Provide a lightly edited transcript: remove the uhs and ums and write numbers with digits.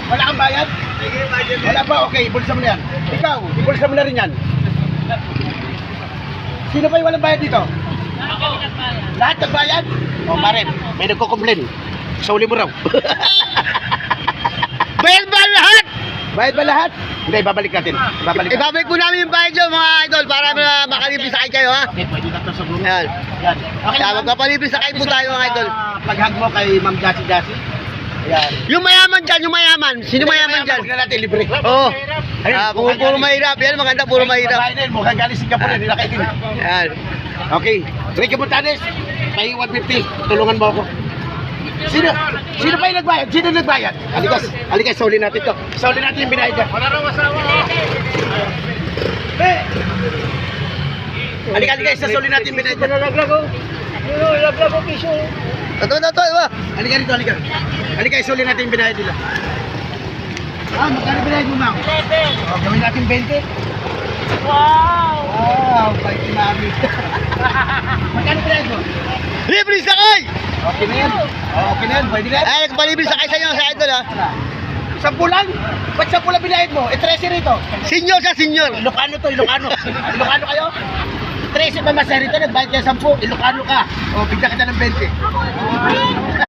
Wala kang bayad? Wala ba? Okay, ibulsa mo na yan. Ikaw, ibulsa mo na rin yan. Sino ba yung walang bayad dito? Lahat nagbayad? O, pare, may nagko-complain. Sauli mo raw. Bayad ba lahat? Bayad ba lahat? Hindi, babalik natin. Babalik natin. Ibabalik po namin yung bayad nyo mga idol para makalibre sakay kayo ha. Okay, pwede na ito sa grupo. Yan. Yan. Okay, Kaya magpapalibre sakay po tayo mga idol. Paghag mo kay Ma'am Jassy Jassy. Ayan. Yung mayaman dyan, yung mayaman. Sino mayaman dyan? Huwag na natin libre. Oo. Kung puro mahirap, yan maganda puro mahirap. Babae na yun, mukhang galing Singapore, hindi nakaitin. Yan. Okay. Ricky Montanes, may 150. Tulungan mo ako. Sino pa yung nagbayad? Sino nagbayad? Halika, sauli natin to. Sauli natin yung binayad niya. Wala raw asawa. Halika, sauli natin yung binayad niya. Nalaglag ko piso. Ito. Halika rito, halika. Halika, sauli natin yung binayad nila. Magkano binayad mo, ma'am? 11. Gawin natin 20. Wow, bait ni mami. Magkano binayad mo? Libre sakay! Okay na yan. Okay na yan, pwede na yan. Ay, nagpalibre sakay sa inyo sa idol ha. 10 lang? Ba't 10 lang binayad mo? 13 rito. Senior sa senior. Ilocano to, Ilocano. Ilocano kayo? 13 pa masaya rito, nagbayad kayo 10. Ilocano ka. O, bigyan kita ng 20.